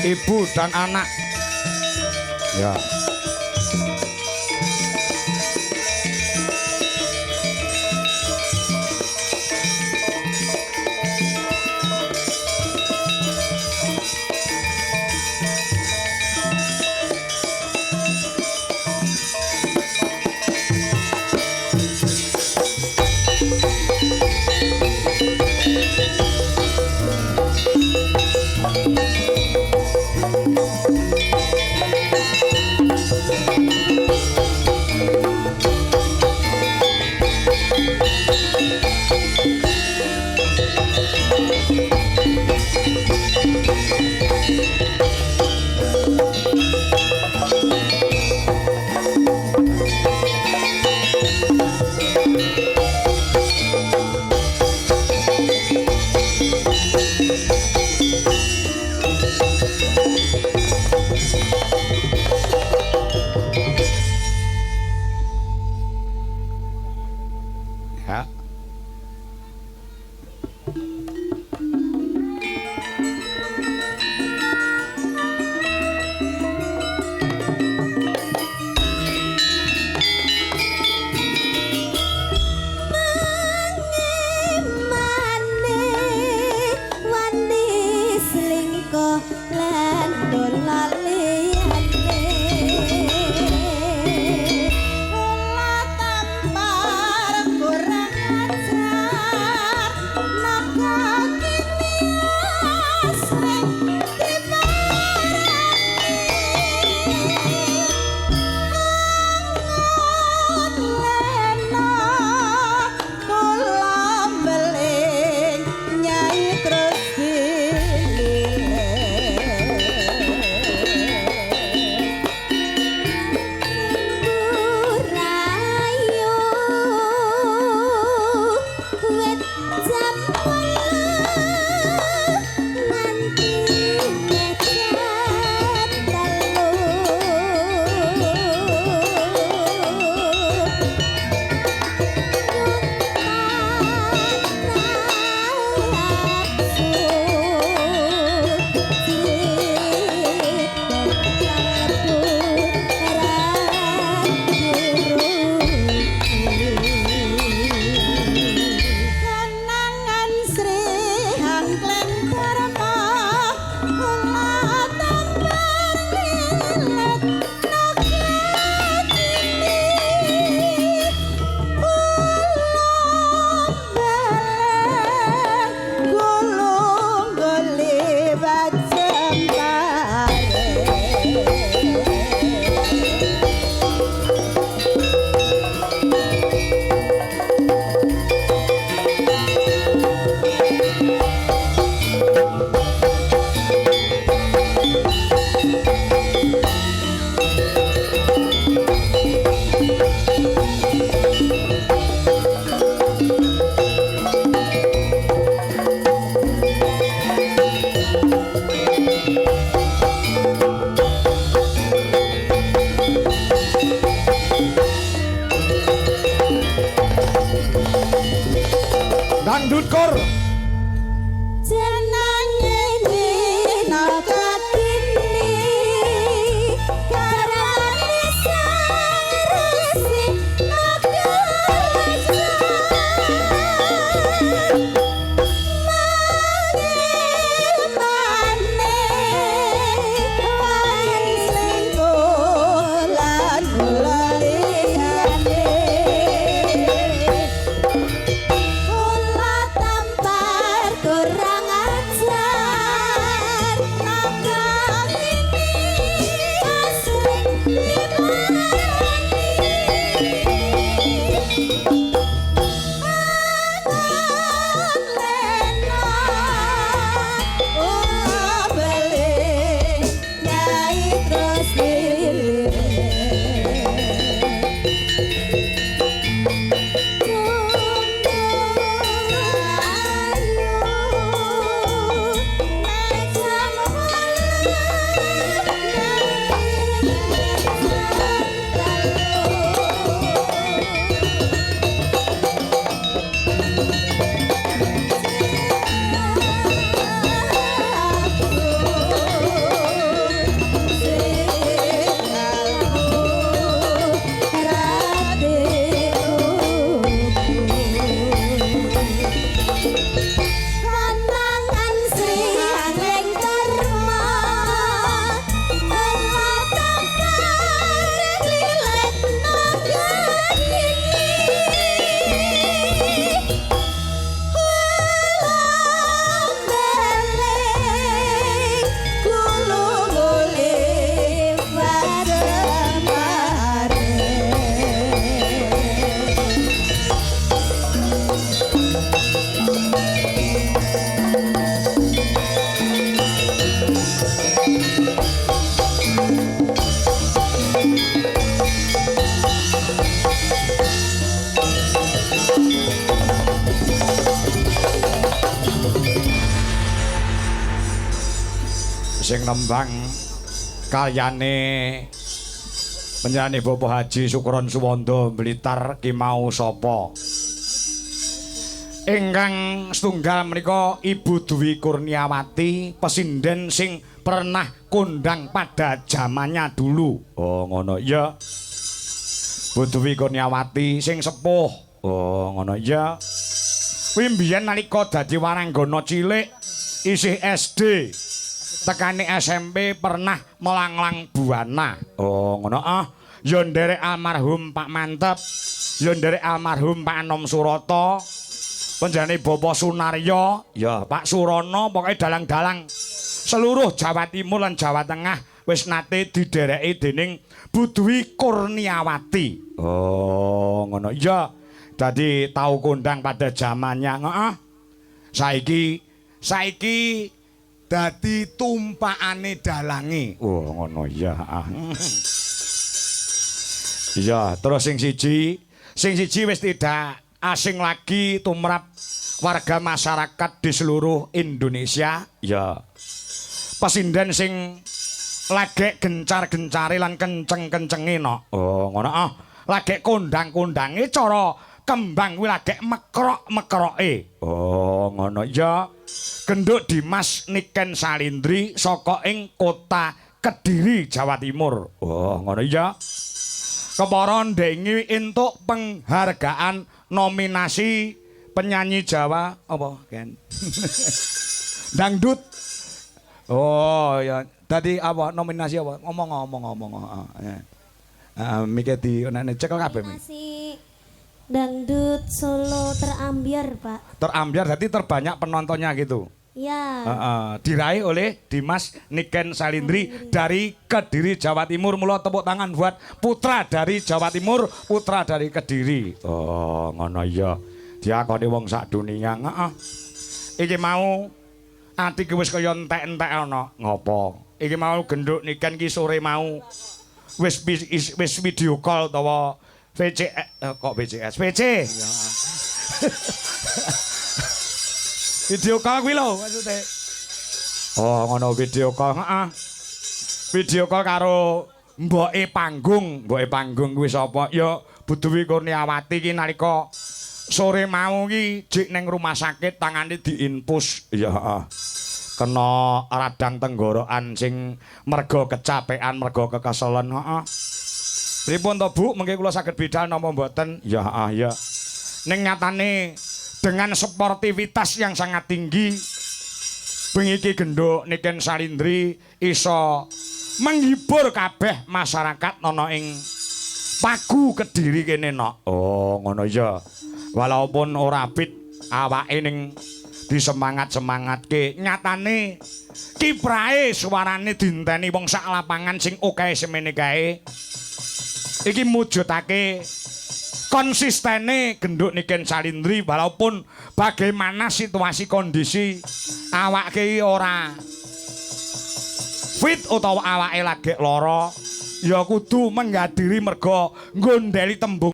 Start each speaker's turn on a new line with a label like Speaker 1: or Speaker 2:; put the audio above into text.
Speaker 1: ibu dan anak. Ya. Dangdut kor.
Speaker 2: Tanpa
Speaker 1: sing nembang karyane penyanyi Bapak Haji Sukron Suwondo Blitar ki mau sapa? Ingkang setunggal menika Ibu Dwi Kurniawati, pesinden sing pernah kondang pada zamannya dulu. Oh ngono ya. Bu Dwi Kurniawati sing sepuh. Oh ngono ya. Kuwi mbiyen nalika dadi waranggana cilik isih SD. Tekane SMP pernah melanglang buana. Oh ngono ah. Ya nderek almarhum Pak Mantep, ya nderek almarhum Pak Anom Surata, penjane Bapak Sunaryo, ya Pak Surono, pokoke dalang-dalang seluruh Jawa Timur lan Jawa Tengah wis nate didereki dening Bu Dwi Kurniawati. Oh ngono ya. Dadi tau kondang pada zamannya heeh. Saiki dadi tumpakane dalange. Oh ngono ya. Iya, terus sing siji wis tidak asing lagi tumrap warga masyarakat di seluruh Indonesia. Ya. Pesinden sing lagi gencar-gencari lan kenceng-kencenge no. Oh, ngono ah. Lagi kondang-kondange cara kembang kuwi lagi mekrok-mekroke. Oh, ngono ya. Genduk Dimas Niken Salindri saka ing kota Kediri, Jawa Timur. Oh, ngono ya. Kepara ndengi entuk penghargaan nominasi penyanyi Jawa apa Ken? Dangdut. Oh ya, tadi apa nominasi apa? Ngomong. Mike di onane cekel kabeh.
Speaker 2: Nominasi Dangdut Solo terambiar, Pak.
Speaker 1: Terambiar berarti terbanyak penontonnya gitu.
Speaker 2: Ya.
Speaker 1: Diraih oleh Dimas Niken Salindri dari Kediri, Jawa Timur. Mula tepuk tangan buat putra dari Jawa Timur, putra dari Kediri. Oh, ngono ya. Diakoni wong sak dunia. Iki mau atiku wis kaya entek-entek ana. Ngopo? Iki mau genduk Niken ki sore mau wis video call utawa kok VCS. VC. Ya. Video call kuwi lho maksude. Oh, ngono video call, heeh. Video call karo mboke panggung kuwi sapa? Ya Bu Dwi Kurniawati ki nalika sore mau ki jek ning rumah sakit tangane diinpus. Ya heeh. Kena radang tenggorokan sing mergo kecapean, mergo kekeselen, heeh. Pripun to Bu, mengke kula saged bidal napa mboten? Ya heeh ya. Ning nyatane dengan sportivitas yang sangat tinggi bengi iki genduk Niken Salindri iso menghibur kabeh masyarakat ana ing Pagu Kediri kene nok. Oh ngono ya. Walaupun ora fit awake ning disemangat-semangatke, nyatane kiprahe suarane dinteni wong sak lapangan sing akeh semene kae. Iki mujudake konsistene genduk Niken Salindri walaupun bagaimana situasi kondisi awake ora fit utawa awake lagi lara ya kudu menggadiri mergo nggondeli tembung